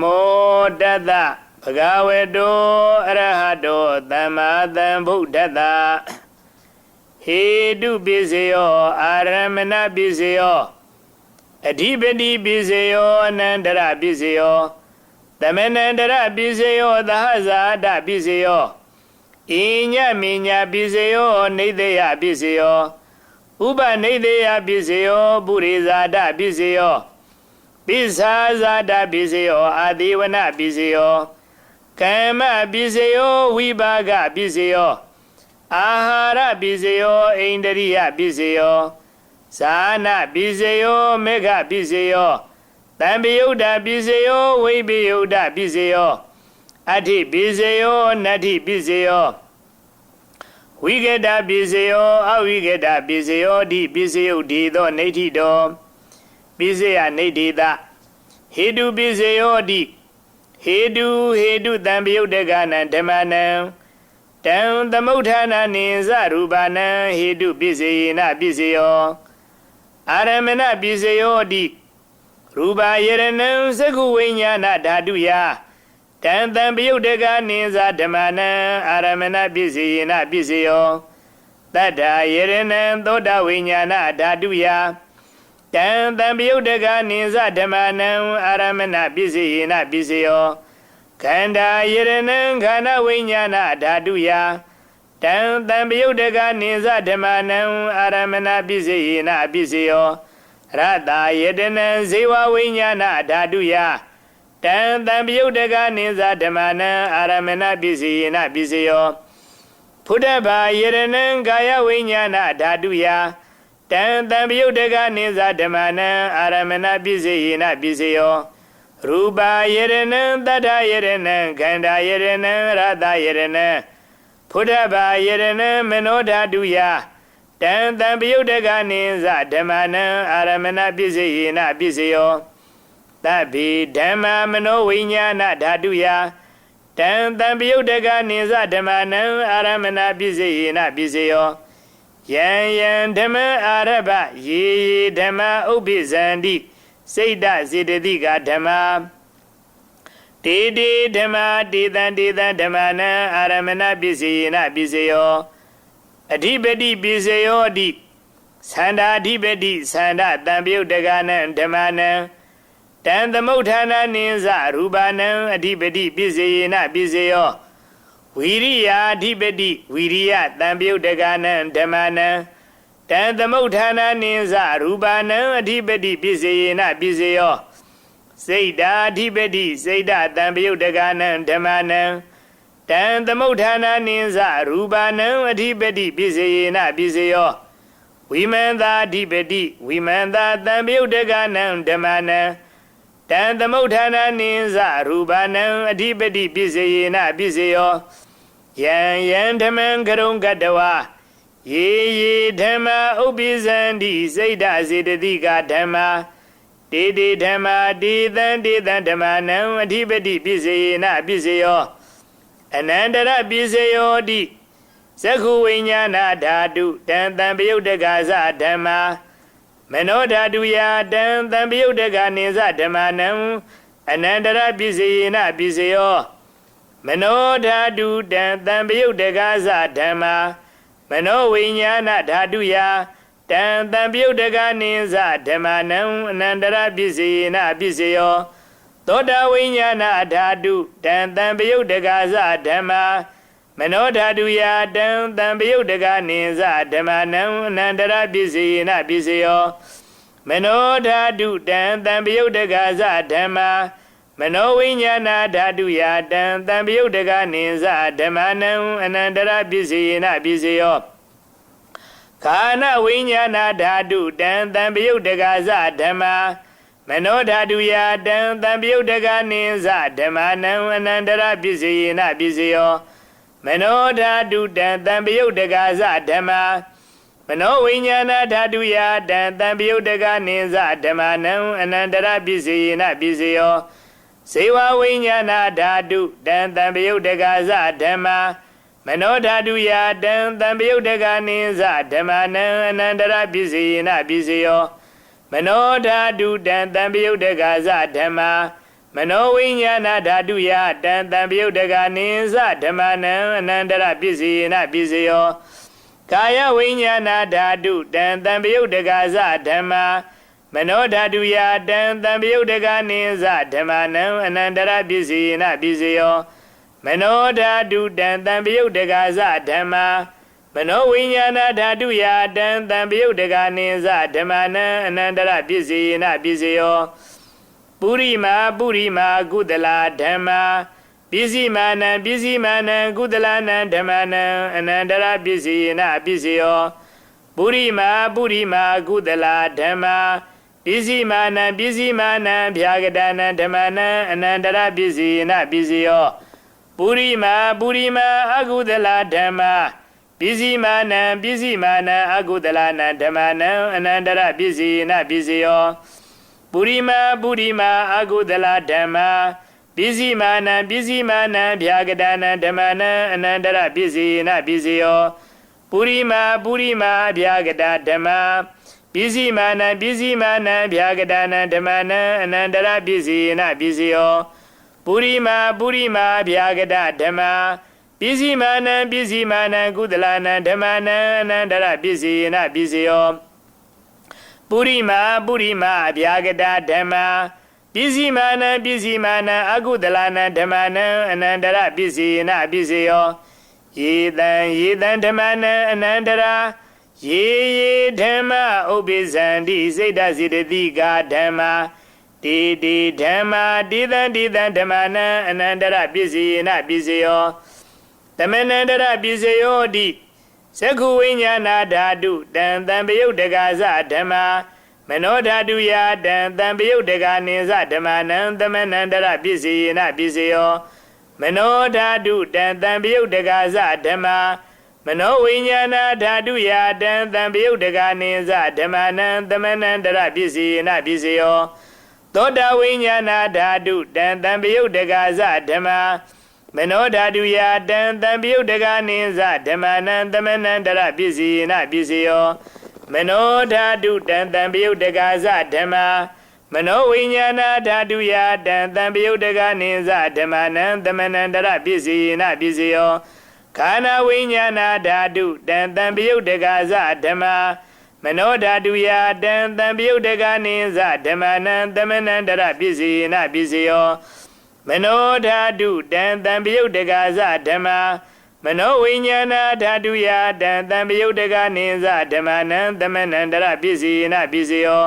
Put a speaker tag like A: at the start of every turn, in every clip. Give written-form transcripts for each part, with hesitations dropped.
A: မောတတဘဂဝတောအရဟတောသမ္မာသမ္ဗုဒ္ဓတ္တဟေတုပိစေယောအာရမဏပိစေယောအဓိပတိပိစေယောအနန္တရပိစေယောသမဏန္တရပိစေယောသဟဇာတပိစေယောဣညမိညာပိစေယောနေသေယပိစေယောဥပနေသေယပိစေယောပုရိဇာတပိစေယောပိသာဇာတပိစေယောအာတိဝနပိစေယောကမ္မပိစေယောဝိပါကပိစေယောအာဟာရပိစေယောဣန္ဒရိယပိစေယောဇာနာပိစေယောမေဃပိစေယောတံပိယုဒ္ဓပိစေယောဝိပိယုဒ္ဓပိစေယောအဋ္ဌိပိစေယောနတ္ထိပိစေယောဝိကေတပိစေယောအဝိကေတပိစေယောဒီပိစေယုဒီသောနေဋ္ဌိတောပိစေယနေဋ္ဌိတဟေတုပိစေယောဒီဟေတုတံပိယုတ္တကနံဓမ္မနံတံသမုဋ္ဌာနာနိသရူပနံဟေတုပိစေယနပိစေယောအာရမဏပိစေယောဒီရူပယရဏံသက္ခုဝိညာဏဓာတုယတံတံပိယုတ္တကနိသဓမ္မနံအာရမဏပိစေယနပိစေယောတတ္ထာယရဏံသောတာဝိညာဏဓာတုယတံတံပိယုတ္တကနိသဓမ္မနံအာရမဏပိစေယနပိစေယောခန္ဓာယရဏံခန္ဓာဝိညာဏဓာတုယတံတံပိယုတ္တကနိသဓမ္မနံအာရမဏပိစေယနပိစေယောရတ္တယတနံဇေဝဝိညာဏဓာတုယတံတံပိယုတ္တကနိသဓမ္မနံအာရမဏပိစေယနပိစေယောဖုဒ္ဓဘာယရဏံကာယဝိညာဏဓာတုယတံတံပိယုတ္တကနိသဓမ္မနံအာရမဏပိစေယနပိစေယောရူပယရဏံတတ္ထယရဏံခန္ဓာယရဏံရတ္တယရဏံဖုဒ္ဓဘာယရဏံမနောဓာတုယတံတံပိယုတ္တကနိသဓမ္မနံအာရမဏပိစေယနပိစေယောသဗ္ဗေဓမ္မာမနောဝိညာဏဓာတုယတံတံပိယုတ္တကနိသဓမ္မနံအာရမဏပိစေယနပိစေယောယံယံဓမ္မအာရဘယေဓမ္မဥပ္ပိဇန္တိစိတ်တစေတသိကဓမ္မာတေဓမ္မာတေတံဓမ္မနံအာရမဏပိစေယနပိစေယောအဓိပတိပိစေယောတိသန္တာအဓိပတိသန္တာတံပိယုတ္တကနံဓမ္မနံတံသမုဋ္ဌာနာနိသရူပနံအဓိပတိပိစေယနပိစေယောဝိရိယာအဓိပတိဝိရိယတံပိယုတ္တကနံဓမ္မနံတံသမုဋ္ဌာနာနိသရူပနံအဓိပတိပိစေယနပိစေယောစိတ်ဓာအဓိပတိစိတ်ဓာတံပိယုတ္တကနံဓမ္မနံတံသမုဋ္ဌာနာနိသရူပနံအဓိပတိပိစေယနပိစေယောဝိမန္တာအဓိပတိဝိမန္တာတံပိယုတ္တကနံဓမ္မနံတံသမုဋ္ဌာနာနိသရူပနံအဓိပတိပိစေယနပိစေယောယံဓမ္မံကရုံကတဝါယေဓမ္မာဥပ္ပိဇန္တိစိတ်ဓာစေတသိကဓမ္မာတေဓမ္မာတေတံဓမ္မနံအဓိပတိပိစေယနပိစေယောအနန္တရပိစေယောတိသက္ခုဝိညာဏဓာတုတံတံပိယုတ္တကသဓမ္မာမနောဓာတုယတံတံပိယုတ္တကနိသဓမ္မနံအနန္တရပိစေယနပိစေယောမနောဓာတုတံတံပိယုတ္တကသဓမ္မာမနောဝိညာဏဓာတုယတံတံပိယုတ္တကနိသဓမ္မနံအနန္တရပိစေယနပိစေယောသောတာဝိညာဏဓာတုတံတံပိယုတ္တကသဓမ္မာမနောဓာတုယတံတံပိယုတ္တကနိသဓမ္မနံအနန္တရပိစေယနပိစေယောမနောဓာတုတံတံပိယုတ္တကသဓမ္မာမနောဝိညာဏဓာတုယတံတံပိယုတ္တကနိသဓမ္မနံအနန္တရပိစေယနပိစေယောခာနဝိညာဏဓာတုတံတံပိယုတ္တကသဓမ္မာမနောဓာတုယတံတံပိယုတ္တကနိသဓမ္မနံအနန္တရပိစေယနပိစေယောမနောဓာတုတံတံပိယုတ္တကသဓမ္မာမနောဝိညာဏဓာတုယတံတံပိယုတ္တကနိသဓမ္မနံအနန္တရပိစေယနပိစေယောဇေဝဝိညာဏဓာတုတံတံပိယုတ္တကသဓမ္မာမနောဓာတုယတံတံပိယုတ္တကနိသဓမ္မနံအနန္တရပိစေယနပိစေယောမနောဓာတုတံတံပိယုတ္တကသဓမ္မာ မနောဝိညာဏဓာတုယတံတံပယုတ်တကနိသဓမ္မနံအနန္တရပစ္စယေနပစ္စယောကာယဝိညာဏဓာတုတံတံပယုတ်တကသဓမ္မာမနောဓာတုယတံတံပယုတ်တကနိသဓမ္မနံအနန္တရပစ္စယေနပစ္စယောမနောဓာတုတံတံပယုတ်တကသဓမ္မာမနောဝိညာဏဓာတုယတံတံပယုတ်တကနိသဓမ္မနံအနန္တရပစ္စယေနပစ္စယောပုရိမာကုသလာဓမ္မာပစ္စည်းမာနံကုသလာနံဓမ္မနံအနန္တရပစ္စယေနပစ္စယောပုရိမာကုသလာဓမ္မာပစ္စည်းမာနံဗျာဂဒနံဓမ္မနံအနန္တရပစ္စယေနပစ္စယောပုရိမာအကုသလာဓမ္မာပစ္စည်းမာနံအကုသလာနံဓမ္မနံအနန္တရပစ္စယေနပစ္စယောပုရိမာအကုသလာဓမ္မာပစ္စည်းမာနံဗျာဂဒနံဓမ္မနံအနန္တရပစ္စယေနပစ္စယောပုရိမာဗျာဂဒဓမ္မာပစ္စည်းမာနံဗျာဂဒနံဓမ္မနံအနန္တရပစ္စယေနပစ္စယောပုရိမာဗျာဂဒဓမ္မာပစ္စည်းမာနံကုသလာနံဓမ္မနံအနန္တရပစ္စယေနပစ္စယောပုရိမာဗျာဂဒဓမ္မာပစ္စည်းမာနံအကုသလာနံဓမ္မနံအနန္တရပစ္စယေနပစ္စယောယေတံဓမ္မနံအနန္တရာယေဓမ္မဥပ္ပိဇန္တိစိတ်တစေတသိကာဓမ္မာတေဓမ္မာတေတံဓမ္မနံအနန္တရပစ္စယေနပစ္စယောတမနန္တရပစ္စယောတိသက္ခုဝိညာဏဓာတုတံတံပယုတ်တကသဓမ္မာမနောဓာတုယတံတံပယုတ်တကနိသဓမ္မနံတမနန္တရပစ္စယေနပစ္စယောမနောဓာတုတံတံပယုတ်တကသဓမ္မာမနောဝိညာဏဓာတုယတံတံပယုတ်တကနိသဓမ္မနံတမနန္တရပစ္စယေနပစ္စယောသောတာဝိညာဏဓာတုတံတံပယုတ်တကသဓမ္မာမနောဓာတုယတံတံပယုတ်တကနိသဓမ္မနံတမနန္တရပစ္စယေနပစ္စယောမနောဓာတုတံတံပယုတ်တကသဓမ္မာမနောဝိညာဏဓာတုယတံတံပယုတ်တကနိသဓမ္မနံတမနန္တရပစ္စယေနပစ္စယောခန္ဓာဝိညာဏဓာတုတံတံပယုတ်တကသဓမ္မာမနောဓာတုယတံတံပယုတ်တကနိသဓမ္မနံတမနန္တရပစ္စယေနပစ္စယောမနောဓာတုတံတံပယုတ်တကသဓမ္မာမနောဝိညာဏဓာတုယတံတံပယုတ်တကနိသဓမ္မနံတမနန္တရပစ္စယေနပစ္စယော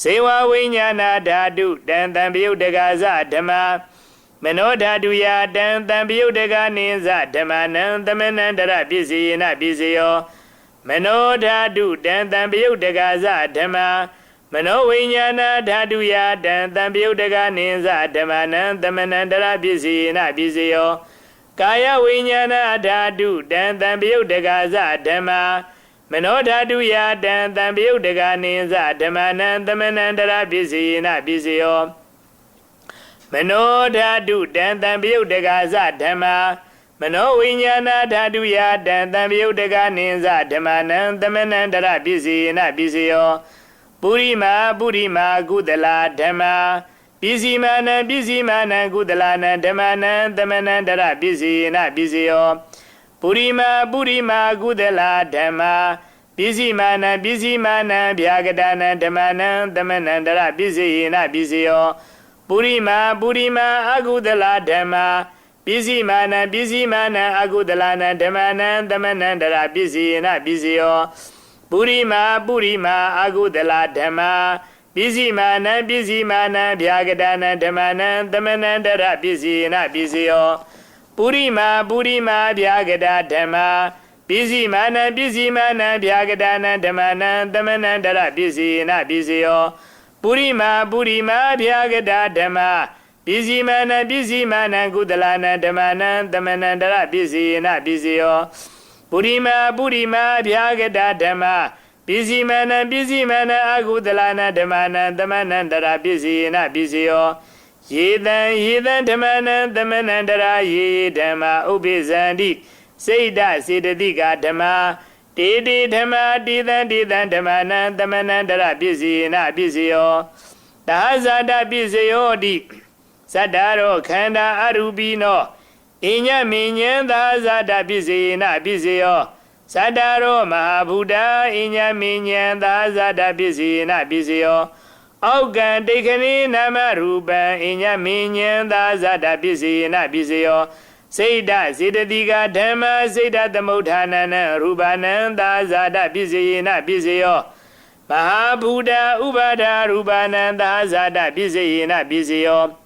A: ဇေဝဝိညာဏဓာတုတံတံပယုတ်တကသဓမ္မာမနောဓာတုယတံတံပယုတ်တကနိသဓမ္မနံတမနန္တရပစ္စယေနပစ္စယောမနောဓာတုတံတံပယုတ်တကသဓမ္မာမနောဝိညာဏဓာတုယတံတံပယုတ်တကနိသဓမ္မနံတမနန္တရပစ္စယေနပစ္စယောကာယဝိညာဏဓာတုတံတံပယုတ်တကသဓမ္မာမနောဓာတုယတံတံပယုတ်တကနိသဓမ္မနံတမနန္တရပစ္စယေနပစ္စယောမနောဓာတုတံတံပယုတ်တကသဓမ္မာမနောဝိညာဏဓာတုယတံတံပယုတ်တကနိသဓမ္မနံတမနန္တရပစ္စယေနပစ္စယောပုရိမာကုသလာဓမ္မာပစ္စည်းမာနံကုသလာနံဓမ္မနံတမနန္တရပစ္စယေနပစ္စယောပုရိမာကုသလာဓမ္မာပစ္စည်းမာနံဗျာဂဒနံဓမ္မနံတမနန္တရပစ္စယေနပစ္စယောပုရိမာအကုသလာဓမ္မာပစ္စည်းမာနံအကုသလာနံဓမ္မနံတမနန္တရပစ္စယေနပစ္စယောပုရိမာအကုသလာဓမ္မာပစ္စည်းမာနံဗျာဂဒနံဓမ္မနံတမနန္တရပစ္စယေနပစ္စယောပုရိမာဗျာဂဒဓမ္မာပစ္စည်းမာနံဗျာဂဒနံဓမ္မနံတမနန္တရပစ္စယေနပစ္စယောပုရိမာဗျာဂဒဓမ္မာပစ္စည်းမာနံကုသလာနံဓမ္မနံတမနန္တရပစ္စယေနပစ္စယောပုရိမာဗျာဂဒဓမ္မာပစ္စည်းမာနံအကုသလာနံဓမ္မနံတမနန္တရပစ္စယေနပစ္စယောယေတံဓမ္မနံတမနန္တရာယေဓမ္မာဥပ္ပိဇန္တိစိတ်တစေတသိကာဓမ္မာတေဓမ္မာတေတံဓမ္မနံတမနန္တရပစ္စယေနပစ္စယောဒါဇာတပစ္စယောတိ Sadaro Khanda Arubino Inya Minyanda Zada Bizina Bizio Sadaro Mahabuddha Inya Minyanda Zada Bizina Bizio Augan Dekani Namaruba Inya Minyanda Zada Bizina Bizio Seda Zidadiga Dhamma Seda Damodhanana Rubananda Zada Bizina Bizio Mahabuddha Ubada Rubananda Zada Bizina Bizio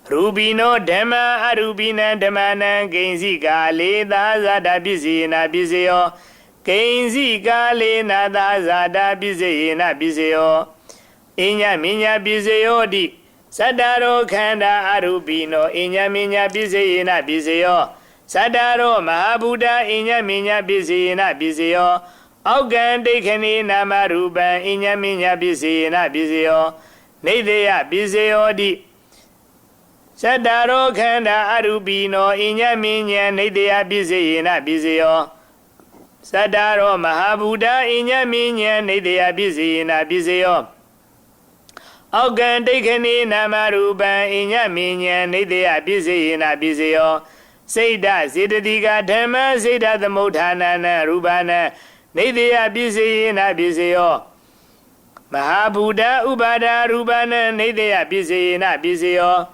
A: Rubino Dhamma Arubina Dhammana Gainzi Kale Zada Bizina Bizio Gainzi Kale Nada Zada Bizina Bizio Inya Minya Bizio Di Sadaro Khanda Arubino Inya Minya Bizina Bizio Sadaro Mahabuddha Inya Minya Bizina Bizio Augan Dekani Namaruba Inya Minya Bizina Bizio Nideya Bizio Di Sadaro Khanda Arubino Inya Minya Nideya Bizina Bizio Sadaro Mahabuddha Inya Minya Nideya Bizina Bizio Augan Dekani Namaruba Inya Minya Nideya Bizina Bizio Seda Zidadiga Dhamma Seda Damodhanana Rubana Nideya Bizina Bizio Mahabuddha Ubada Rubana Nideya Bizina Bizio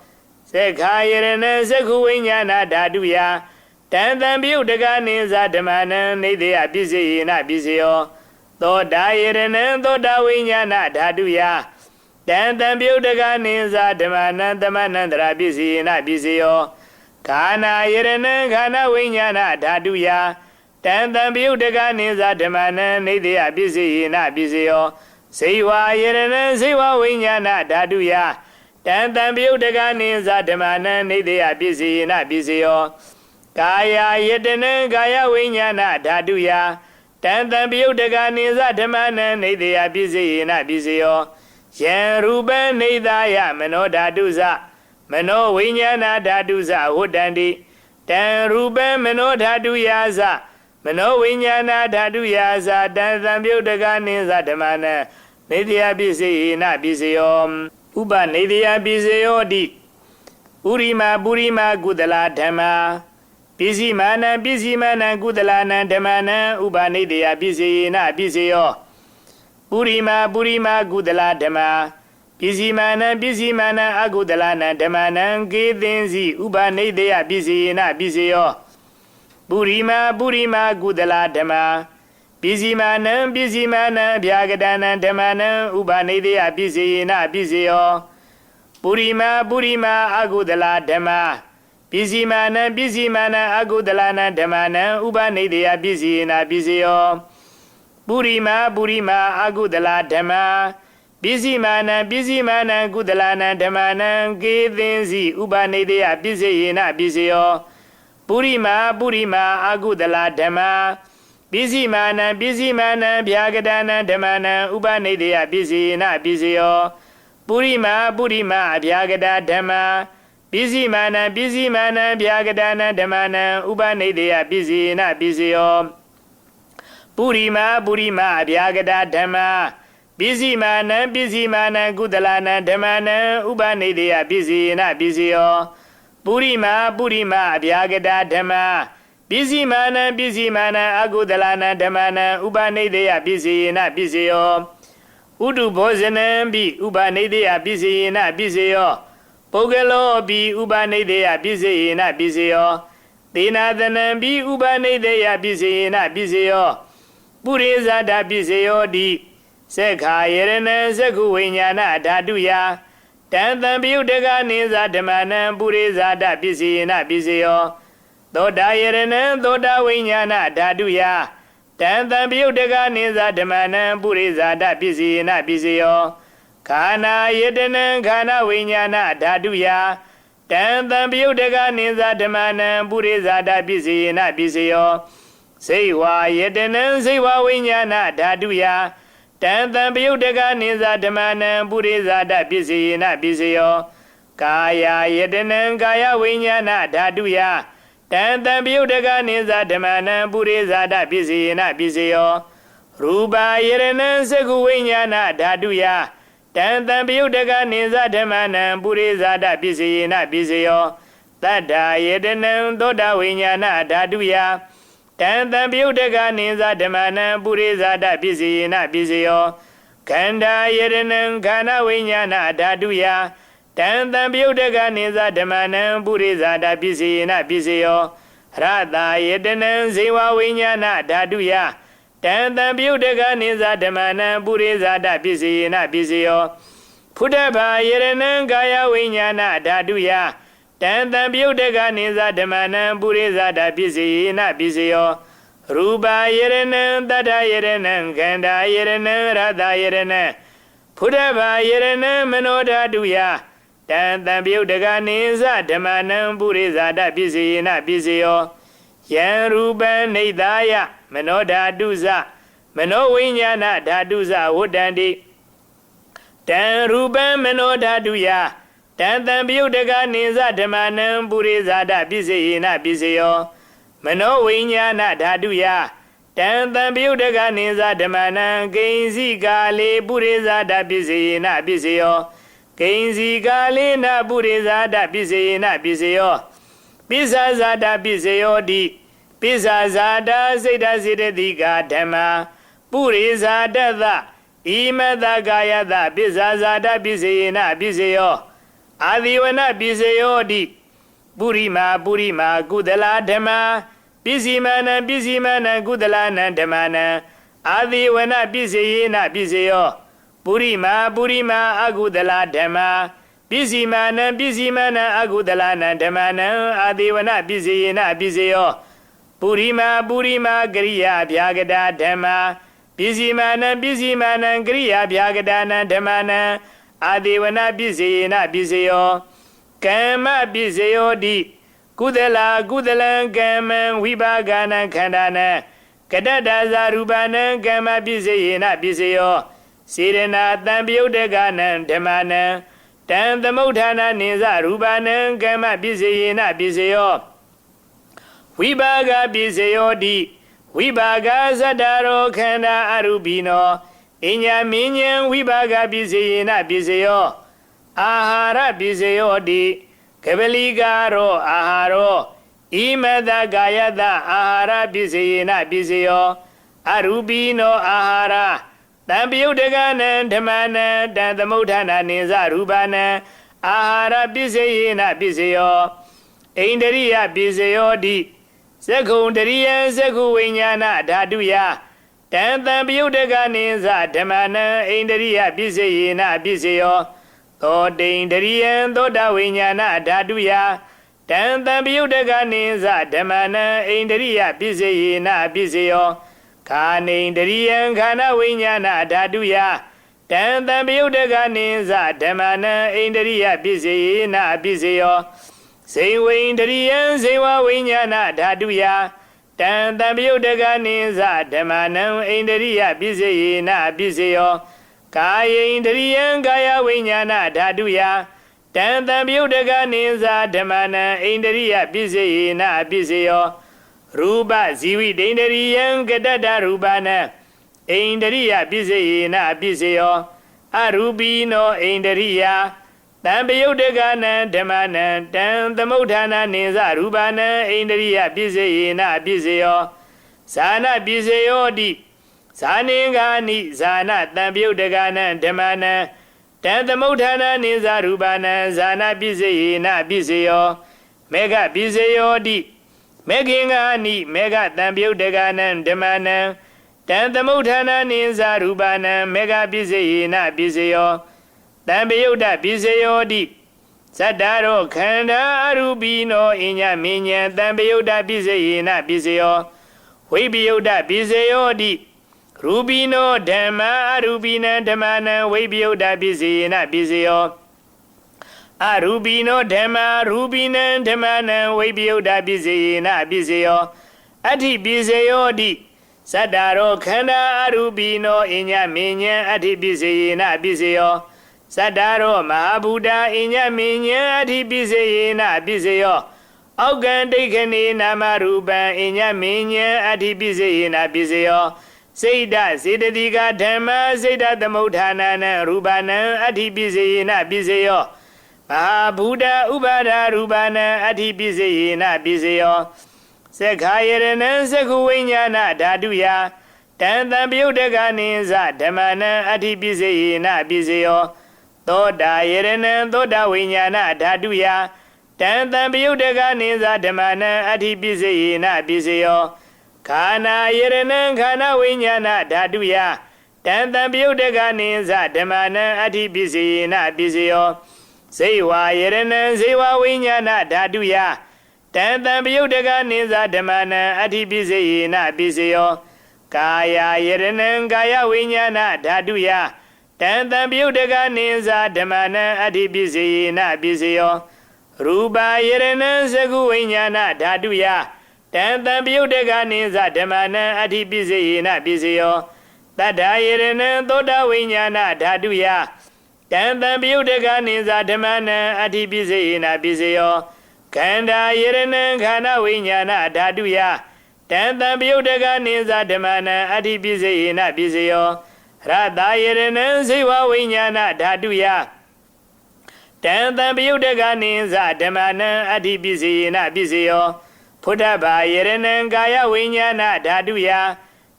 A: Sekhayarana Sekhuvinyana Dhaduya Tantambiyudaga Ninza Dhammana Nideya Bizina Bizio Thodayarana Thodavinyana Dhaduya Tantambiyudaga Ninza Dhammana Dhammanandra Bizina Bizio Kana Yarana Kana Vinyana Dhaduya Tantambiyudaga Ninza Dhammana Nideya Bizina Bizio Seiva Yarana Seiva Vinyana Dhaduya Tantambiyudaga Ninza Dhammana Nideya Bizina Bizio Kaya Yadana Kaya Vinyana Dhaduya Tantambiyudaga Ninza Dhammana Nideya Bizina Bizio Yen Ruban Nidaya Mano Dhaduza Mano Vinyana Dhaduza Hudandi Tan Ruban Mano Dhaduyaza Mano Vinyana Dhaduyaza Tantambiyudaga Ninza Dhammana Nideya Bizina Bizio Uba Nideya Bizio Di Urima Burima Gudala Dhamma Bizimana Gudalana Dhammana Uba Nideya Bizina Bizio Burima Gudala Dhamma Bizimana Agudalana Dhammana Gedinzi Uba Nideya Bizina Bizio Burima Gudala Dhamma Bizimana Byagadana Dhammana Uba Nideya Bizina Bizio Burima Agudala Dhamma Bizimana Agudalana Dhammana Uba Nideya Bizina Bizio Burima Agudala Dhamma Bizimana Gudalana Dhammana Gedinzi Uba Nideya Bizina Bizio Burima Agudala Dhamma Bizimana Byagadana Dhammana Uba Nideya Bizina Bizio Burima Byagada Dhamma Bizimana Byagadana Dhammana Uba Nideya Bizina Bizio Burima Byagada Dhamma Bizimana Gudalana Dhammana Uba Nideya Bizina Bizio Burima Byagada Dhamma Bizimana Agudalana Dhammana Uba Nideya Bizina Bizio Udu Bhojanam Bi Uba Nideya Bizina Bizio Pogalo Bi Uba Nideya Bizina Bizio Dinadanam Bi Uba Nideya Bizina Bizio Purizada Bizio Di Sekhayarana Sekhuvinyana Dhaduya Tantambiyudaga Ninza Dhammana Purizada Bizina Bizio Thodayarana Thodavinyana Dhaduya Tantambiyudaga Ninza Dhammana Purizada Bizina Bizio Kana Yadana Kana Vinyana Dhaduya Tantambiyudaga Ninza Dhammana Purizada Bizina Bizio Seiva Yadana Seiva Vinyana Dhaduya Tantambiyudaga Ninza Dhammana Purizada Bizina Bizio Kaya Yadana Kaya Vinyana Dhaduya Tantambiyudaga Ninza Dhammana Purizada Bizina Bizio Ruba Yarana Sekhuvinyana Dhaduya တံတံပယုတ်တကနိသဓမ္မနံပုရိဇာတပစ္စယေနပစ္စယောတတ္ထာယေတနံသောတာဝိညာဏဓာတုယတံတံပယုတ်တကနိသဓမ္မနံပုရိဇာတပစ္စယေနပစ္စယောခန္ဓာယေတနံခန္ဓာဝိညာဏဓာတုယတံတံပယုတ်တကနိသဓမ္မနံပုရိဇာတပစ္စယေနပစ္စယောရတာယေတနံဇေဝဝိညာဏဓာတုယတံတံပယုတ်တကနိသဓမ္မနံပုရိဇာတပစ္စယေနပစ္စယောဖုဒ္ဓဘာယေရဏံကာယဝိညာဏဓာတုယတံတံပယုတ်တကနိသဓမ္မနံပုရိဇာတပစ္စယေနပစ္စယောရူပယေရဏံတတ္ထယေရဏံခန္ဓာယေရဏံရတယေရဏံဖုဒ္ဓဘာယေရဏံမနောဓာတုယတံတံပယုတ်တကနိသဓမ္မနံပုရိဇာတပစ္စယေနပစ္စယောယံရူပံနေသာယမနောဓာတုဇမနောဝိညာဏဓာတုဇဝတ္တန္တိတံရူပံမနောဓာတုယတံတံပယုတ်တကနိသဓမ္မနံပုရိဇာတပစ္စယေနပစ္စယောမနောဝိညာဏဓာတုယတံတံပယုတ်တကနိသဓမ္မနံကိဉ္စီကာလေပုရိဇာတပစ္စယေနပစ္စယောကိဉ္စီကာလေနပုရိဇာတပစ္စယေနပစ္စယောပိစ္ဆာဇာတပစ္စယောတိပိစ္ဆာဇာတစိတ်တစေတသိကာဓမ္မာပုရိဇာတသဣမတကာယတပိစ္ဆာဇာတပစ္စယေနပစ္စယောအာဒီဝနပစ္စယောတိပုရိမာကုသလာဓမ္မာပစ္စည်းမာနံကုသလာနံဓမ္မာနံအာဒီဝနပစ္စယေနပစ္စယောပုရိမာအကုသလာဓမ္မာပစ္စည်းမာနံအကုသလာနံဓမ္မာနံအာဒီဝနပစ္စယေနပစ္စယောပုရိမာကရိယာဗျာကတာဓမ္မာပစ္စည်းမာနံကရိယာဗျာကတာနံဓမ္မာနံအာဒီဝနပစ္စယေနပစ္စယောကမ္မပစ္စယောတိကုသလံကမ္မံဝိပါကနံခန္ဓာနံကတ္တဒါဇာရူပနံကမ္မပစ္စယေနပစ္စယောစေရနာတံပယုတ်တကနံဓမ္မနံတံသမုဋ္ဌာနာနိသရူပနံကမ္မပစ္စယေနပစ္စယောဝိပါကပစ္စယောတိဝိပါကသတ္တရောခန္ဓာအရူပိနောအညမင်းညံဝိပါကပစ္စယေနပစ္စယောအာဟာရပစ္စယောတိကပလီကာရောအာဟာရောဣမတကာယတအာဟာရပစ္စယေနပစ္စယောအရူပိနောအာဟာရတံပယုတ်တကနံဓမ္မနံတံသမုဋ္ဌာနာနိသရူပနံအာဟာရပစ္စယေနပစ္စယောဣန္ဒရိယပစ္စယောတိသက္ခုံတရိယံသက္ခုဝိညာဏဓာတုယတံတံပယုတ်တကနိသဓမ္မနံဣန္ဒရိယပစ္စယေနပစ္စယောသောတိန္ဒရိယံသောတာဝိညာဏဓာတုယတံတံပယုတ်တကနိသဓမ္မနံဣန္ဒရိယပစ္စယေနပစ္စယောခာနိန္ဒရိယံခန္ဓာဝိညာဏဓာတုယတံတံပယုတ်တကနိသဓမ္မနံဣန္ဒရိယပစ္စယေနပစ္စယောဇေဝိန္ဒရိယံဇေဝဝိညာဏဓာတုယတံတံပယုတ်တကနိသဓမ္မနံဣန္ဒရိယပစ္စယေနပစ္စယောကာယိန္ဒရိယံကာယဝိညာဏဓာတုယတံတံပယုတ်တကနိသဓမ္မနံဣန္ဒရိယပစ္စယေနပစ္စယောရူပဇီဝိဒိန္ဒရိယံကတ္တရူပနံဣန္ဒရိယပစ္စယေနပစ္စယောအရူပိနောဣန္ဒရိယတံပယုတ်တကနံဓမ္မနံတံသမုဋ္ဌာနာနိသရူပနံဣန္ဒရိယပစ္စယေနပစ္စယောဇာနပစ္စယောတိဇာနိဂာနိဇာနတံပယုတ်တကနံဓမ္မနံတံသမုဋ္ဌာနာနိသရူပနံဇာနပစ္စယေနပစ္စယောမေဃပစ္စယောတိမေခင်္ဂာနိမေဃတံပယုတ်တကနံဓမ္မနံတံသမုဋ္ဌာနာနိသရူပနံမေဃပစ္စယေနပစ္စယောတံပယုတ်တပစ္စယောတိဇတ္တရောခန္ဓာအရူပိနောအညမင်းညံတံပယုတ်တပစ္စယေနပစ္စယောဝိပယုတ်တပစ္စယောတိရူပိနောဓမ္မာအရူပိနံဓမ္မနံဝိပယုတ်တပစ္စယေနပစ္စယောအရူပိနောဓမ္မာရူပိနံဓမ္မနံဝိပယုတ်တပစ္စယေနပစ္စယောအဋ္ဌိပစ္စယောတိသတ္တရောခန္ဓာအရူပိနောအညမင်းညံအဋ္ဌိပစ္စယေနပစ္စယောသတ္တရောမဟာဗုဒ္ဓအညမင်းညံအဋ္ဌိပစ္စယေနပစ္စယောအောက်ကံဒိဋ္ဌနေနာမရူပံအညမင်းညံအဋ္ဌိပစ္စယေနပစ္စယော စိတ်ဓာစေတသိကဓမ္မစိတ်ဓာသမုဋ္ဌာနာနံရူပနံအဋ္ဌိပိစေယနပိစေယောမဟာဘူတဥပါဒရူပနံအဋ္ဌိပိစေယနပိစေယောသက္ခာယရဏံသက္ခုဝိညာဏဓာတုယတံတံပယုတ်တကနိသဓမ္မနံအဋ္ဌိပိစေယနပိစေယောသောတာယရဏံသောတာဝိညာဏဓာတုယတံတံပယုတ်တကနိသဓမ္မနံအဋ္ဌိပိစေယနပိစေယောခန္ဓာယရဏံခန္ဓာဝိညာဏဓာတုယတံတံပယုတ်တကနိသဓမ္မနံအဋ္ဌိပိစေယနပိစေယောဇေဝယရဏံဇေဝဝိညာဏဓာတုယတံတံပယုတ်တကနိသဓမ္မနံအဋ္ဌိပိစေယနပိစေယောကာယယရဏံကာယဝိညာဏဓာတုယတံတံပယုတ်တကနိသဓမ္မနံအဋ္ဌိပိစေယနပိစေယောရူပယရဏံသက္ခုဝိညာဏဓာတုယတံတံပယုတ်တကနိသဓမ္မနံအဋ္ဌိပိစေယနပိစေယောတတ္ထာယရဏံသောတာဝိညာဏဓာတုယတံတံပယုတ်တကနိသဓမ္မနံအဋ္ဌိပိစေယနပိစေယောခန္ဓာယရဏံခန္ဓာဝိညာဏဓာတုယတံတံပယုတ်တကနိသဓမ္မနံအဋ္ဌိပိစေယနပိစေယောရတယရဏံဇေဝဝိညာဏဓာတုယတံတံပယုတ်တကနိသဓမ္မနံအဋ္ဌိပိစေယနပိစေယောဖုဒ္ဓဘာယရဏံကာယဝိညာဏဓာတုယ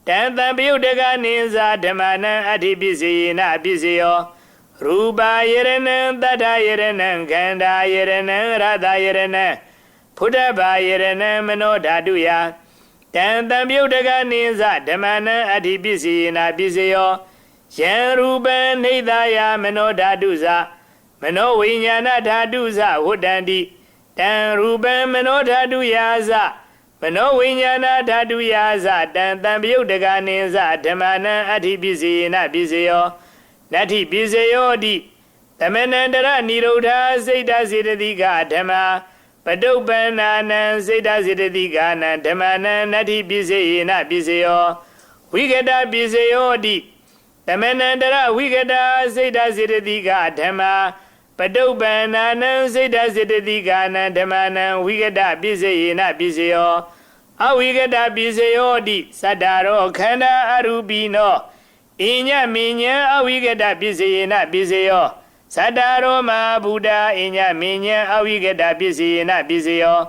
A: တံတံပယုတ်တကနိသဓမ္မနံအဋ္ဌိပိစေယနပိစေယောရူပယရဏံတတ္ထယရဏံခန္ဓာယရဏံရတယရဏံဖုဒ္ဓဘာယရဏံမနောဓာတုယတံတံပယုတ်တကနိသဓမ္မနံအဋ္ဌိပိစေယနပိစေယောယံရူပံနေသယမနောဓာတုဇမနောဝိညာဏဓာတုဇဝတ္တန္တိတံရူပံမနောဓာတုယာဇမနောဝိညာဏဓာတုယာဇတံတံပယုတ်တကနိသဓမ္မနံအဋ္ဌိပိစေယနပိစေယောနတ္ထိပိစေယောတိသမဏန္တရနိရုဒ္ဓစိတ်တစေတသိကဓမ္မပတုပ္ပန္နာနံစိတ်တစေတသိကနံဓမ္မနံနတ္ထိပိစေယနပိစေယောဝိကတပိစေယောတိသမဏန္တရဝိကတစိတ်တစေတသိကဓမ္မပတုပ္ပန္နာနံစိတ်တစေတသိကနံဓမ္မနံဝိကတပိစေယနပိစေယောအဝိကတပိစေယောတိသတ္တရောခန္ဓာအရူပိနောအညမဉ္ဇအဝိကတပိစေယနပိစေယောသတ္တရောမဘုဒ္ဓအညမဉ္ဇအဝိကတပိစေယနပိစေယော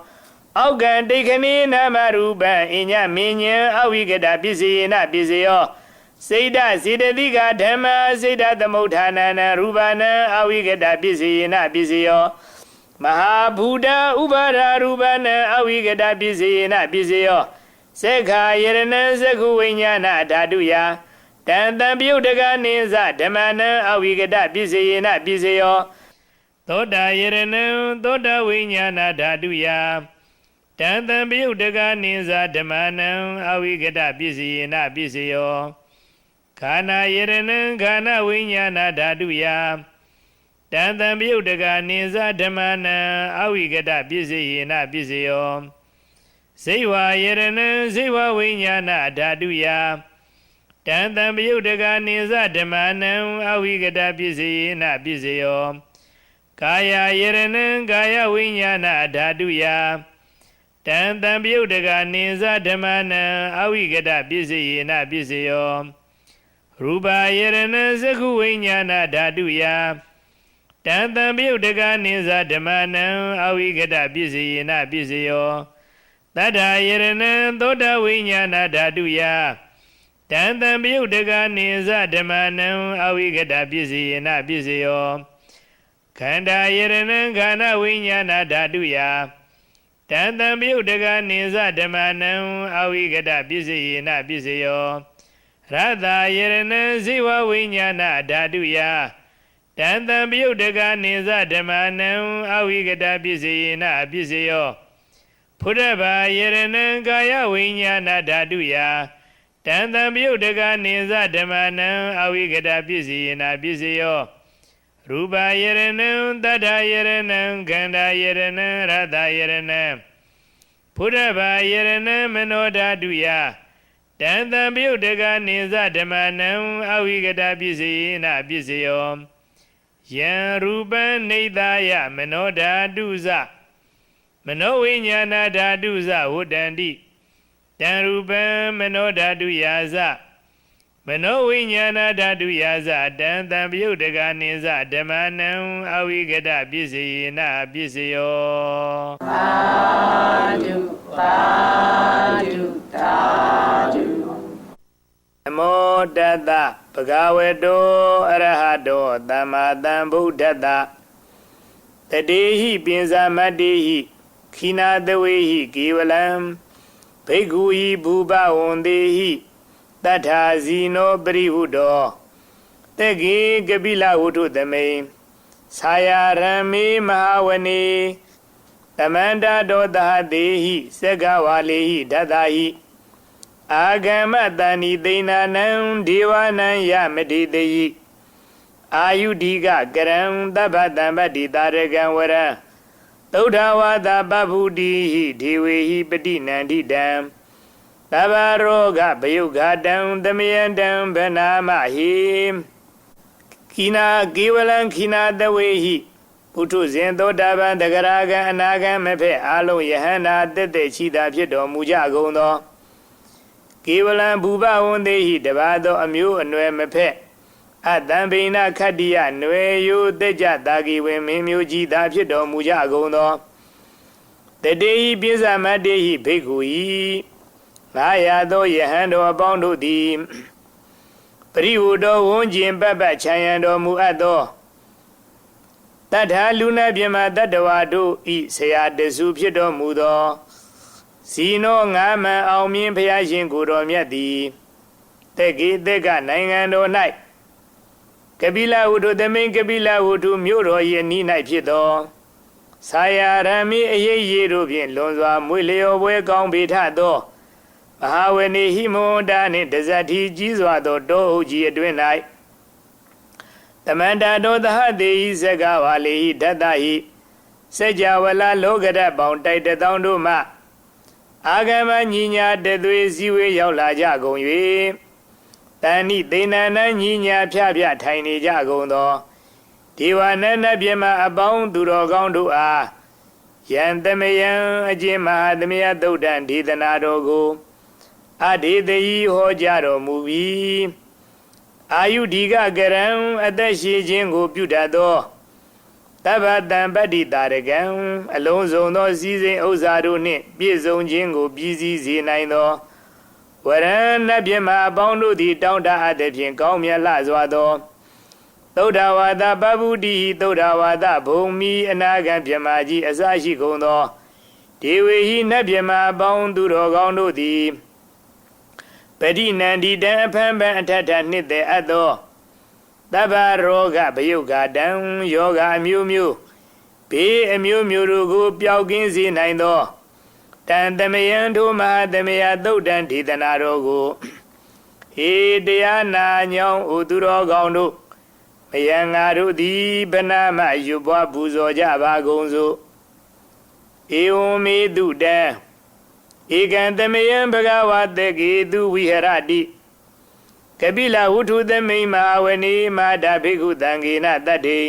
A: အောက်ကံဒိဋ္ဌိနေနာမရူပံအညမဉ္ဇအဝိကတပိစေယနပိစေယောစိတ်ဓာစေတသိကဓမ္မစိတ်ဓာသမုဋ္ဌာနာနံရူပနံအဝိကတပိစေယနပိစေယောမဟာဘူတဥပါဒရူပနံအဝိကတပိစေယနပိစေယောသက္ခာယရဏံသက္ခုဝိညာဏဓာတုယတံတံပယုတ်တကနိသဓမ္မနံအဝိကတပိစေယနပိစေယောသောတာယရဏံသောတာဝိညာဏဓာတုယတံတံပယုတ်တကနိသဓမ္မနံအဝိကတပိစေယနပိစေယောခန္ဓာယရဏံခန္ဓာဝိညာဏဓာတုယတံတံပယုတ်တကနိသဓမ္မနံအဝိကတပိစေယနပိစေယောဇေဝယရဏံဇေဝဝိညာဏဓာတုယတံတံပယုတ်တကနိသဓမ္မနံအဝိကတပိစေယနပိစေယောကာယယရဏံကာယဝိညာဏဓာတုယတံတံပယုတ်တကနိသဓမ္မနံအဝိကတပိစေယနပိစေယောရူပယရဏံသက္ခုဝိညာဏဓာတုယတံတံပယုတ်တကနိသဓမ္မနံအဝိကတပိစေယနပိစေယောတတ္ထာယရဏံသောတာဝိညာဏဓာတုယတံတံပယုတ်တကနိသဓမ္မနံအဝိကတပိစေယနပိစေယောခန္ဓာယရဏံခန္ဓာဝိညာဏဓာတုယတံတံပယုတ်တကနိသဓမ္မနံအဝိကတပိစေယနပိစေယောရတယရဏံဇေဝဝိညာဏဓာတုယတံတံပယုတ်တကနိသဓမ္မနံအဝိကတပိစေယနပိစေယောဖုဒ္ဓဘာယရဏံကာယဝိညာဏဓာတုယတံတံပယုတ်တကနိသဓမ္မနံအဝိကတပိစေယနပိစေယောရူပယရဏံတတ္ထယရဏံခန္ဓာယရဏံရတယရဏံဖုဒ္ဓဘာယရဏံမနောဓာတုယတံတံပယုတ်တကနိသဓမ္မနံအဝိကတပိစေယနပိစေယောယံရူပံနေသယမနောဓာတုဇမနောဝိညာဏဓာတုဇဝတ္တန္တိတံရူပံမနောဓာတုယာဇ မနောဝိညာဏဓာတုယာဇတံတံပယုတ်တကနိဇဓမ္မနံအဝိကတပစ္စယေနပစ္စယော
B: သာဓုသာဓုသာဓု
A: နမောတတဗဂဝတောအရဟတောသမ္မာသမ္ဗုဒ္ဓတ္တတတေဟိပိဇာမတ္တိဟိခိနာတဝေဟိကေဝလံဘိက္ခုဟိဘူပဝန္တေဟိတထာဇီနောပရိဟုတောတေကေကပိလဝုထုသမိန်သာယာရမေမဟာဝနေတမန္တတောသဟတေဟိစက္ကဝါလေဟိဒတ္တဟိအာဂမတဏိသိဏနံဒေဝနံယမတိတေယိအာယုဒိကကရံသဗ္ဗတံပတ္တိတာရကံဝရံသုဒ္ဓဝါဒပဗုတိဟိဒေဝေဟိပတိနန္တိတံသဗ္ဗရောဂဗယုဂတံသမယတံဗနာမဟိခိနာကေဝလံခိနာတဝေဟိပုထုဇဉ်သောတာပန်တဂရကံအနာကံမဖက်အာလုံးယဟန္တာတက်တဲ့ရှိတာဖြစ်တော်မူကြကုန်သောကေဝလံဘူပဝန္တေဟိတပါသောအမျိုးအနွယ်မဖက်အတံပိဏခတ္တိယနွယ်ယုတက်ကြတာကိဝင်မင်းမျိုးကြီးသာဖြစ်တော်မူကြကုန်သောတတေဟိပိဇာမတ္တေဟိဘိက္ခုဟိငါရသောယဟန်တော်အပေါင်းတို့သည်ပရိဟုတော်ဝန်းကျင်ပတ်ပတ်ခြံရံတော်မူအပ်သောတထာလူနာပြမတတ္တဝါတို့ဤဆရာတစုဖြစ်တော်မူသောဇီနောငါမံအောင်မြင်ဖျားရှင်ကိုယ်တော်မြတ်သည်တက်ကေတက်ကနိုင်ငံတော်၌ကပိလဝုထုသမိန်ကပိလဝုထုမြို့တော်၏အနီး၌ဖြစ်သောသာယာရမိအရေးရတို့ဖြင့်လွန်စွာမွေလျော်ပွဲကောင်းပေထသောမဟာဝနေဟိမန္တာနှင့်တဇတိကြီးစွာသောတောအုပ်ကြီးအတွင်၌တမန္တာတောသဟတေဟိစက္ကဝါလေဟိဒတ္တဟိစัจ java လာလောကဓာတ်ပေါင်းတိုက်တသောတို့မှအာဂမညီညာတသွေစည်းဝေးရောက်လာကြကုန်၍တဏိသေနနညီညာဖြဖြထိုင်နေကြကုန်သောဒေဝနန္ဒပြမအပေါင်းသူတော်ကောင်းတို့အားယံသမယံအကျင့်မဟာသမယသုတ်တံဒေသနာတော်ကိုအဒေတိဟောကြားတော်မူပြီးအာယုဒီကကရံအသက်ရှိခြင်းကိုပြုတတ်သောသဗ္ဗတံပတ္တိတာရကံအလုံးစုံသောစည်းစိမ်ဥစ္စာတို့နှင့်ပြည့်စုံခြင်းကိုပြည့်စည်စေနိုင်သောဝရဏပြမအပေါင်းတို့သည်တောင်းတအပ်သဖြင့်ကောင်းမြတ်လှစွာသောသုဒ္ဓဝါဒပဗုတိသုဒ္ဓဝါဒဘုံမီအနာဂံပြမကြီးအစရှိကုန်သောဒေဝေဟိနတ်ပြမအပေါင်းသူတော်ကောင်းတို့သည်ပတိနန္ဒီတံအဖန်ပန်အထထနှစ်သက်အပ်သောသဗ္ဗရောဂဗယုဂတံယောဂအမျိုးမျိုးဘေးအမျိုးမျိုးတို့ကိုပျောက်ကင်းစေနိုင်သောတန်သမယံတို့မဟာသမယသုတ်တံဒေသနာတော်ကိုဟေတရားနာညောင်းဥသူတော်ကောင်းတို့မယံငါတို့သည်ဗနာမယူပွားပူဇော်ကြပါကုန်စို့ဧဝံမေတုတံဧကံသမယံဘဂဝါတေကေသူဝိဟရတိကပိလဝုထုသမိန်မဟာဝနေမာဒဘိက္ခုသံဃေနတတ္တေ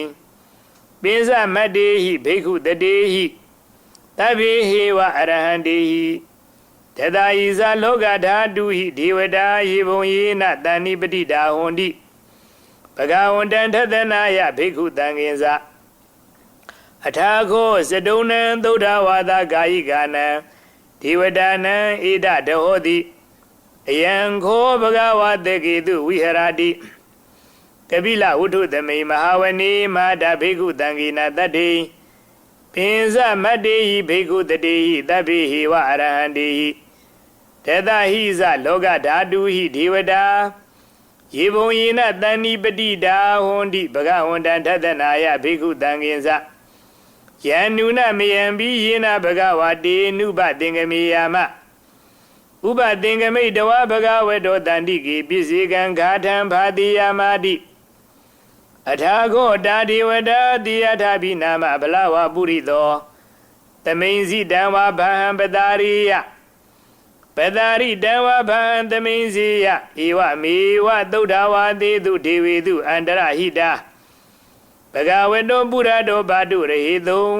A: ပိဇမတ္တေဟိဘိက္ခုတတေဟိတဗ္ဗေဟေဝအရဟံတေဟိတတယိဇာလောကဓာတုဟိဒေဝတာယေဘုံယေနတဏိပတိတာဟွန်တိဘဂဝန္တံထသနာယဘိက္ခုသံဃေဇအထာခောစတုံနံသုဒ္ဓဝါဒကာယိကာနံဒေဝတာနံဧဒတဟောတိအယံခောဘဂဝါတေကေတုဝိဟရတိကပိလဝုထုသမိန်မဟာဝနေမာဒဘိက္ခုသံဃေနတတ္တေပိဇမတ္တေဟိဘိက္ခုတတေဟိသဗ္ဗေဟေဝအရဟံတေဟိတေတဟိဇလောကဓာတုဟိဒေဝတာယေဘုံယေနတဏိပတိတာဟွန်တိဘဂဝန္တံထသနာယဘိက္ခုသံဃေဇယန္နုနမယံပိယေနဘဂဝတေနုပသင်္ကမေယမဥပသင်္ကမိတဝဘဂဝတောတန္တိကေပစ္စေကံဂါထံဖာတိယမာတိအထာခောတာဒေဝတာတိယထာပိနာမဗလဝပုရိသောသမိန်စီတံဝဗဟံပတာရိယပတာရိတံဝဗဟံသမိန်စီယဧဝမေဝသုဒ္ဓဝါသေတုဒေဝေတုအန္တရဟိတာဘဂဝတောပုရတောဘာတုရဟိတုံ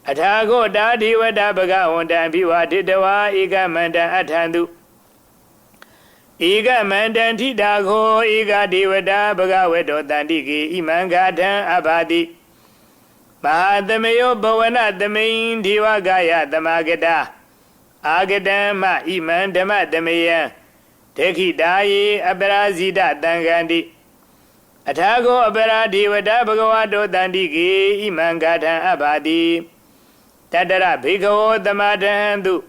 A: အထာခောတာဒေဝတာဘဂဝန္တံဘိဝတိတဝါဧကမန္တံအထံတု Ega mandanti dago ega devada bhagavato tandiki imangadhan abhadi Mahadamayo bhavana damain divagaya damagada Agadama iman dhamma dhamaya Dekhi daye aparazida tangandi Athago apara devada bhagavato tandiki imangadhan abhadi Tadara bhikkhavo dhamadhantu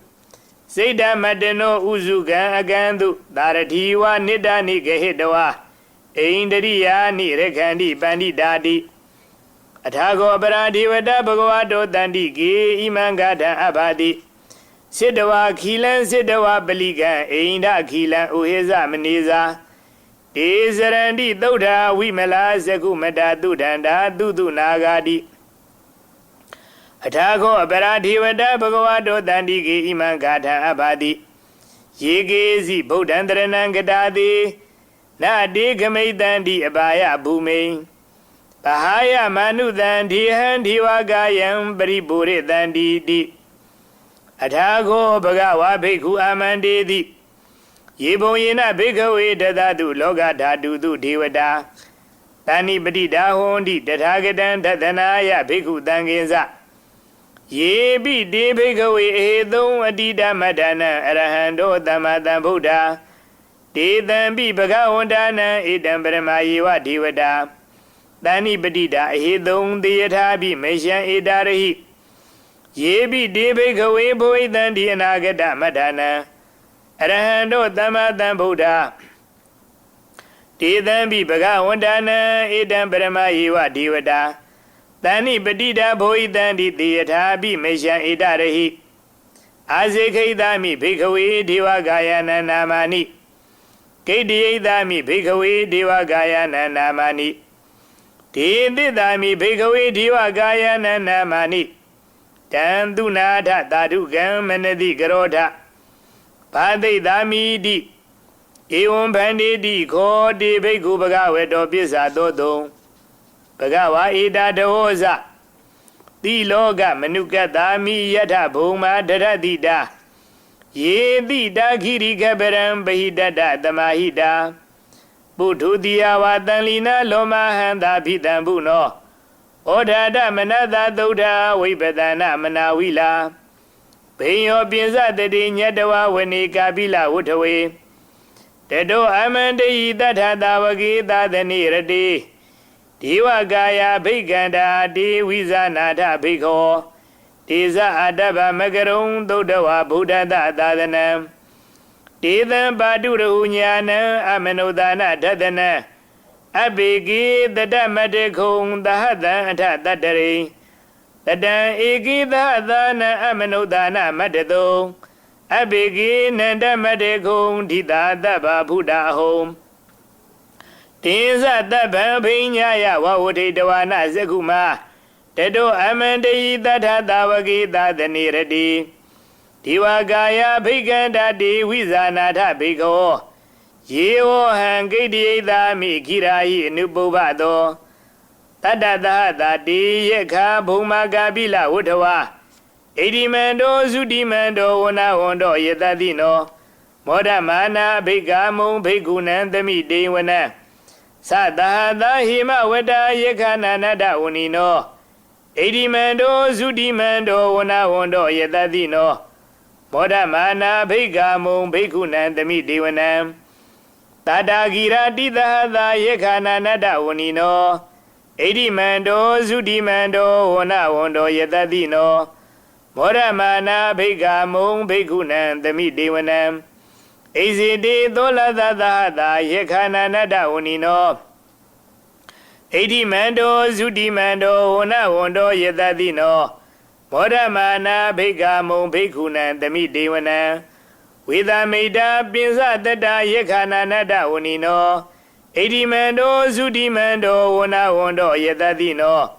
A: Seda madano uzugan agandu Daratiwa nidani gehidwa Eindariya ni rekhandi bandidadi Athago aparadivada bhagavato tandiki imangadhan abhadi Siddawa khilan siddawa baligan Einda khilan uheza maniza Desarandi dhaudha vimala sakumata dudhanda dudu nagadi Athago aparadivada bhagavato tandiki imangadhan abhadi Yegezi bodhandaranang gadadi Na degamaitanti abhaya bhume Pahaya manuthanti handivagayam paripuritanti di Athago bhagava bhikkhu amandeti Yebonyena bhikkhawe dadatu loka dhatutu devada Tani patita hondi tathagatan tathanaya bhikkhu tankinsa Yebi de bhikkhawe ehethum atita madana arahando thammatam buddha Detampi bhagavantana etam paramayewa devada Tani patita ehethum teyathapi meshan etarahi Yebi de bhikkhawe bhavitanti anagata madana Arahando thammatam buddha Detampi bhagavantana etam paramayewa devada Tani patita bhavitanti teyathapi meshan etarahi Asekhaitami bhikkhawe devagayana namani Kaitiyatami bhikkhawe devagayana namani Tethitami bhikkhawe devagayana namani Tandunatha dhadukam manati karodha Bhadaitami di Evam bhandeti khoti bhikkhu bhagavato pissa dodong Bhagava eda dahosa Tiloka manukatami yatha bhuma dharatita Yeti dakhirika param bahidata tamahita Buddhudiya vatanlina lomahanta bhitambuno Odhata manatha dhaudha vipatana manavila Bhinyo pinsa tati nyatawa vanikapila utthawe Tato amandayi tatha tavaki tathani rati Devagaya bhikkhanda devizanatha bhikkho Tesa adabha makarum dhaudhava buddhata tathanam Tetham padurahu jnanam amanodhana thathana Abhiki tatamatekhum tahatham atha tattare Tatam eki tahathana amanodhana matatho Abhiki nandamatekhum dhita tabha buddhahum Tensa tabha bhinyaya vavutitawana sakuma Tato amandayi tatha tavaki tathani rati Devagaya bhikkkhanda devizanatha bhikkho Yevo hankaitiyatami kirayi anupubhato Tatathatha te yakha bhumakapila utthawa Edimando sudimando vanavando yatatino Modhamana bhikkamum bhikkhunan thamidevana Satahatha himavata yakhananata unino Edimando sudimando vanavando yatatino Modhamana bhikkamum bhikkhunan thamidevana Tadagira tithatha yakhananata unino Edimando sudimando vanavando yatatino Modhamana bhikkamum bhikkhunan thamidevana Ezite tholathatha yakhananata unino Edimando sudimando vanavando yatatino Modhamana bhikkamum bhikkhunan thamidevana Vedamita pinsa tata yakhananata unino Edimando sudimando vanavando yatatino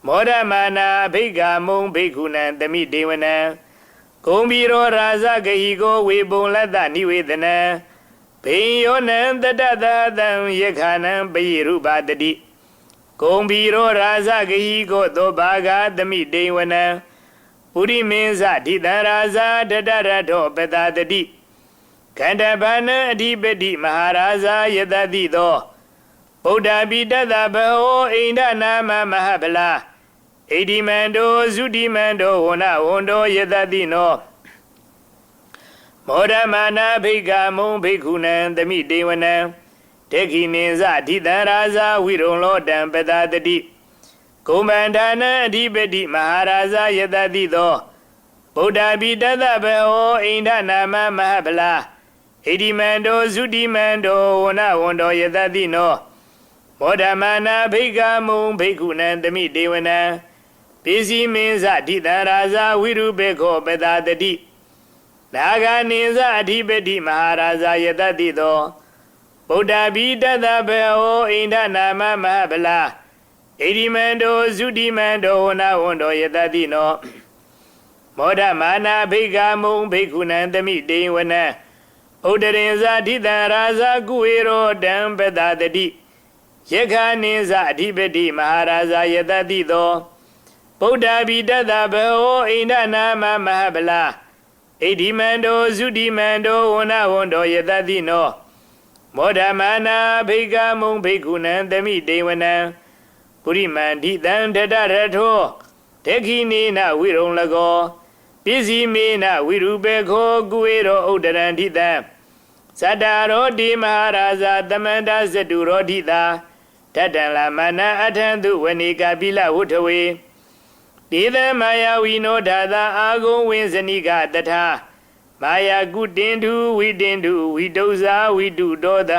A: Modhamana bhikkamum bhikkhunan thamidevana Kumbiro rasa kahiko vibhulatha nivedana Bhinyonan tatathatham yakhanam payirupatati Kumbiro rasa kahiko dobhaga thamidevana Purimensa dhita rasa tatarato patatati ခန္ဓာဘာနံအဓိပတိမဟာရာဇာယတတိသောဗုဒ္ဓပိတတဘဟောအိန္ဒနာမမဟဗလာဣတိမန္တောသုတိမန္တောဝနဝန္တောယတတိနောမောဒမာနာဘိက္ခမုံဘိက္ခုနံသမိတေဝနံတေခိနိဇအဓိတံရာဇာဝိရုံလောတံပတတတိကုမ္မန္ထာနံအဓိပတိမဟာရာဇာယတတိသောဗုဒ္ဓပိတတဘဟောအိန္ဒနာမမဟဗလာဣတိမန္တောသုတိမန္တောဝနဝန္တောယတတိနောမောဒမာနာဘိက္ခမုံဘိက္ခုနံသမိတေဝနံပိစီမင်းဇအဓိတံရာဇာဝိရုပေခောပတတတိနာဂာနိဇအဓိပတိမဟာရာဇာယတတိသောဗုဒ္ဓပိတတဘေဟောအိန္ဒနာမမဟဗလာဣတိမန္တောသုတိမန္တောဝနဝန္တောယတတိနောမောဒမာနာဘိက္ခမုံဘိက္ခုနံသမိတေဝနံဥဒရင်ဇအဓိတံရာဇာကုဝေရောတံပတတတိယက္ခာနိဇအဓိပတိမဟာရာဇာယတတိသောဗုဒ္ဓပိတတဘေဟောအိန္ဒနာမမဟဗလာဣတိမန္တောသုတိမန္တောဝနဝန္တောယတတိနောမောဒမာနာဘိက္ခမုံဘိက္ခုနံသမိတေဝနံပုရိမန္တိတံတတရထောတေခိနိနဝိရုံလကောပိစီမေနဝိရုပေခောကုဝေရောဥဒရန္တိတံသတ္တရောတိမဟာရာဇာသမန္တဇတုရောတိတာတတံလာမနအထံသူဝဏိကပိလဝုထဝေဒေသမာယဝိနောဓာတာအာဂုံဝင်းဇနိကတထာမာယာကုတင်တုဝိတင်တုဝိတုဇာဝိတုဒောသ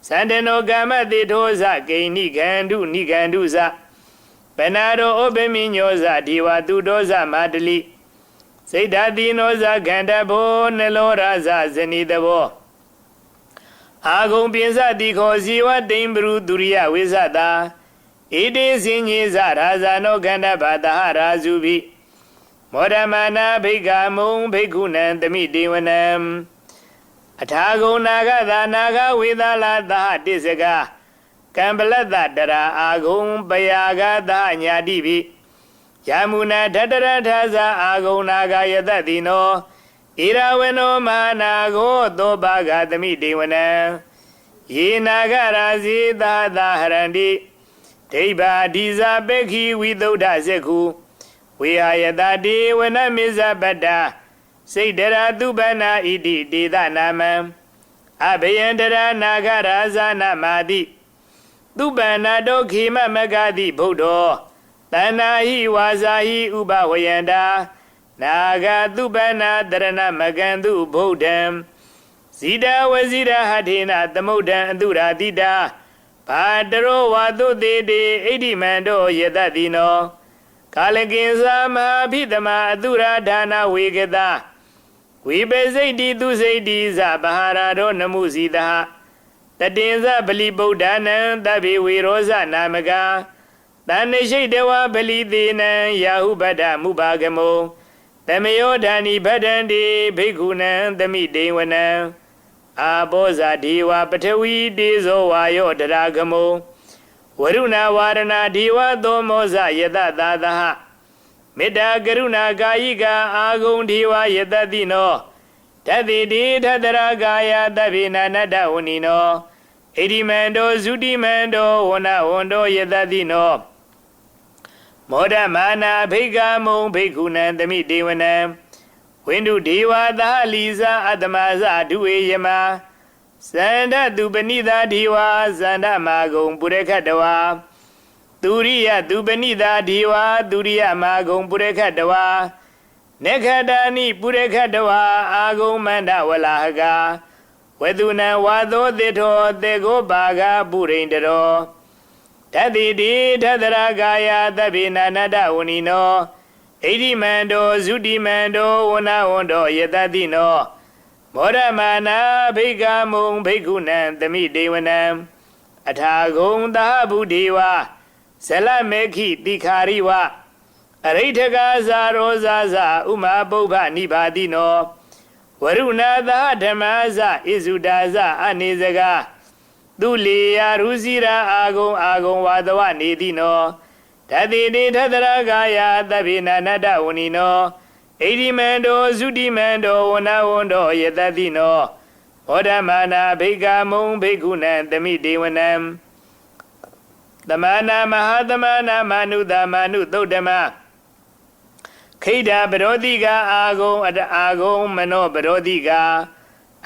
A: သန္တနောကမ္မတိထောဇဂိဏိကန္တုနိကန္တုဇပနာရောဩပမိညောဇဒီဝတုဒောဇမာတလိစိတ်ဓာတိနောဇခန္ဓဘောနလောရာဇဇနိတဘောအာဂုံပိစတိခောဇီဝတိံပရုဒုရိယဝိဇတာဣတိစင်ညေဇရာဇာနောခန္ဓဘာတဟရာဇုဘိမောဒမာနာဘိက္ခမုံဘိက္ခုနံသမိတေဝနံအထာဂုံနာဂသာနာဂဝေသလာသဟတိစကကံပလတ္တတရာအာဂုံပယာဂသညာတိဘိယမုနာထတရထာဇာအာဂုံနာဂယတတိနောဣရဝနောမဟာနာဂောသောဘာဂသမိတေဝနံယေနာဂရာဇေသာသဟရန္တိဒိဗ္ဗာဒီဇာပေခိဝိသုဒ္ဓဇေခုဝေဟာယတတေဝနမေဇပတ္တာစိတ်တရာသူပနာဣတိတေသနာမံအဘယံတရာနာဂရာဇာနာမာတိသူပနာတောခေမမဂတိဗုဒ္ဓောတဏ္ဍာဟိဝါဇာဟိဥပဝယန္တာနာဂသူပနာတရဏမကံသူဗုဒ္ဓံဇိတဝဇိရဟထေနသမုဒ္ဒံအတုရာတိတာဘာတရောဝါသုတေတေဣတိမန္တောယတတိနောကာလကိဉ္စာမဟာဖိတမအတုရာဒါနဝေကတာဝိပေစိတ်တိသူစိတ်တိဇဗဟာရတောနမှုစီတဟတတင်္ဇဗလိဗုဒ္ဓနံတဗ္ဗေဝေရောဇနာမကတဏ္ဍရှိတဝဗလိသေနံယာဟုဗဒ္ဓမုဘာဂမောတမယောဓာနိဗဒ္ဒန္တိဘိက္ခုနံသမိတေဝနံအာဘောဇာဒေဝပထဝီတေဇောဝါယောတရာဂမောဝရုဏဝါရဏဒေဝသောမောဇယတသာသဟမေတ္တာကရုဏာကာယိကအာဂုံဒေဝယတတိနောတတိတိထတရာကာယသဗ္ဗေနနတ္တဝဏိနောဣတိမန္တောသုတိမန္တောဝနဝန္တောယတတိနောမောဒမာနာဘိက္ခမုံဘိက္ခုနံသမိတေဝနံဝိန္ဒုဒေဝသာလီဇာအတ္တမဇဒုဝေယမသန္တသူပဏိတာဒေဝဇန္ဒမာဂုံပုရခတဝါသူရိယသူပဏိတာဒေဝသူရိယမာဂုံပုရခတဝါနေခတာနိပုရခတဝါအာဂုံမန္တဝလာဟကဝေသူနံဝါသောတေထောတေကိုဘာဂပုရိန္တရောတတိတိထတရာကာယသဗ္ဗေနနတ္တဝဏိနောဣတိမန္တောသုတိမန္တောဝနဝန္တောယတတိနောမောဒမာနာဘိက္ခမုံဘိက္ခုနံသမိတေဝနံအထာဂုံသဟဗုဒေဝဇလမေခိတိခာရိဝအရိဋ္ဌကာဇာရောဇာဇဥမာပုဗ္ဗနိဘာတိနောဝရုဏသဟဓမ္မဇဣဇုဒါဇအနေစကာသူလေယာရုစီရာအာဂုံဝါဒဝနေတိနောတတိတိထတရာကာယသဗ္ဗေနနတ္တဝဏိနောဣ ဣတိမန္တောသုတိမန္တောဝနဝန္တောယတတိနောမောဓမာနာဘိက္ခမုံဘိက္ခုနံသမိဒေဝနံသမနာမဟာသမနာမနုသမနုသုတ်တမခိဒာပရောတိကာအာဂုံအာဂုံမနောပရောတိကာ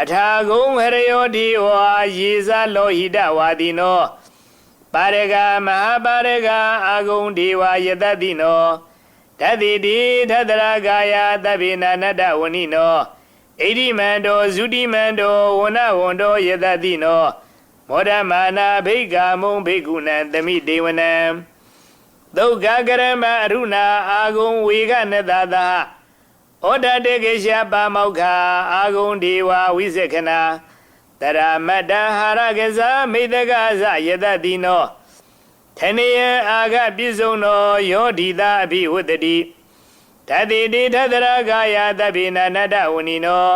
A: အထာဂုံဟရယောတိဝါယေဇလောဟိတဝါတိနောပါရဂမဟာပါရဂအာဂုံဒေဝယတတိနောဓတ္တိတိထတရကာယသဗ္ဗေနနတ္တဝဏိနောဣတိမန္တောသုတိမန္တောဝနဝန္တောယတတိနောမောဓမာနာဘိက္ခမုံဘိက္ခုနံသမိဒေဝနံဒုက္ခကရမအရုဏအာဂုံဝေကနတသဩဒတေကေရှပါမောက္ခအာဂုံဒေဝဝိသခနာတရမတ္တဟာရကဇာမိတကဇယတတိနောထနေယအာဂပိစုံနောယောဓိတာအภิဝတ္တိဓတ္တိတိထတရကာယသဗ္ဗေနနတ္တဝဏိနော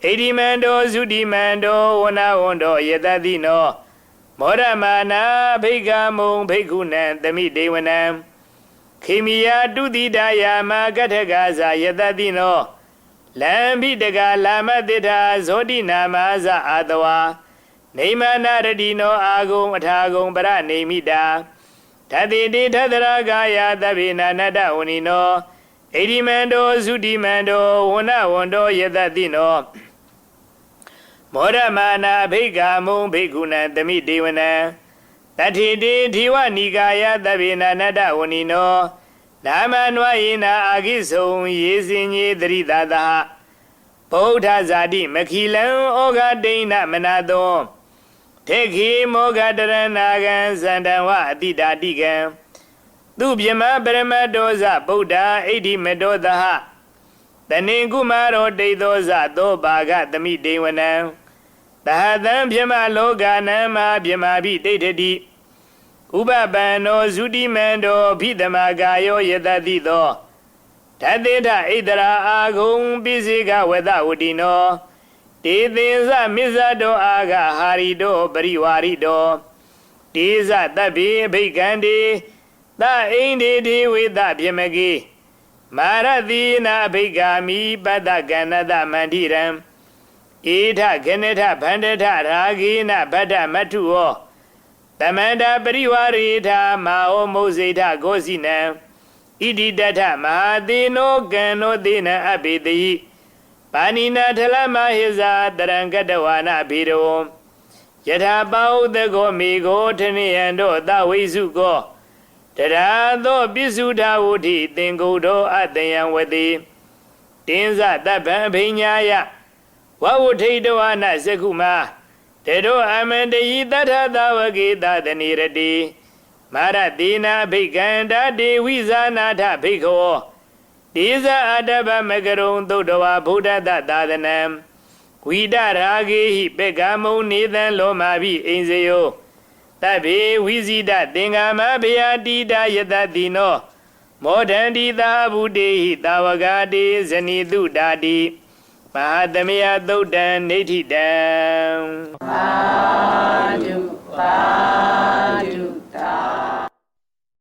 A: ဣတိမန္တောသုတိမန္တောဝနဝန္တောယတတိနောမောဓမာနာဘိက္ခမုံဘိက္ခုနံသမိဒေဝနံခေမိယတုတိတယာမကထကဇာယတတိနောလံဘိတကလာမတိထာဇောတိနာမဇာအာတဝါနေမနာရတိနောအာဂုံအထာဂုံပရနေမိတာဓတ္တိတိထတရကာယသဗ္ဗေနနတ္တဝဏိနောဣတိမန္တောသုတိမန္တောဝနဝန္တောယတတိနောမောဓမာနာဘိက္ခမုံဘိက္ခုနံသမိဒေဝနံတထေတိဓိဝနိကာယသဗ္ဗေနနတ္တဝဏိနောနာမနဝယေနာအာဂိဆုံယေစင်ညေတရိသသဗုဒ္ဓဇာတိမခိလံဩဃဒိဏမနာသောထေခိမောဃတရဏာကံဇန္တံဝအတိတာတိကံသူပြမပရမတောဇဗုဒ္ဓဣတိမတောသဟတနေကုမာရောဒိသောဇသောဘာဂသမိဒေဝနံတဟတံပြမလောကနံမပြမဘိဒိဋ္ဌတိဥပပန္နောသုတိမန္တောဖိတမကာယောယတတိသောဓတ္တေထဣတရာအာဂုံပိစိကဝတဝတိနောတေသင်္စမစ္ဆတောအာဂဟာရိတောပရိဝါရိတောတေဇတဗ္ဗေအဘိက္ခန္တေသအိန္ဒေတိဝေသပြမကေမာရတိနာအဘိက္ခာမိပတ္တကန္နတမန္တိရံဧထခဏထဗန္ဒထရာဂေနဗတ္တမထုဟောတမန္တပရိဝါရေထမာဟောမုဇိထဂောစီနံဣတိတထမဟာသေနောကံနောသေနံအဘိတိပါဏိနာထလမဟိဇာတရံကတဝါနဘိရောယထာပါဥတကောမေကိုထနိယံတောသဝိစုကောတရာသောပိစုထာဝုထိသင်္ကုတ်တော်အတယံဝတိတင်းဇတဗ္ဗံအဘိညာယဝဝုထိတဝါနသက္ခုမာတေတောအမန္တယိတထသဝကေသတနိရတိမာရတိနာဘိက္ခန္တာဒေဝိဇာနာထဘိက္ခောဒေဇအတ္တဗမကရုံသုတ္တဝါဗုဒ္ဓတသာသနံဝိဒရာဂေဟိပေကမုံနေသံလောမာဘိအိဉ္စယောတဗ္ဗေဝိဇိတသင်္ဃမဘယတိတာယတတိနောမောဒန္တိသာဗုတေဟိတာဝဂတေဇနိတုတာတိမဟာသမယသုတ်တံနေဋ္ဌိတံ
B: သာဓုသာဓု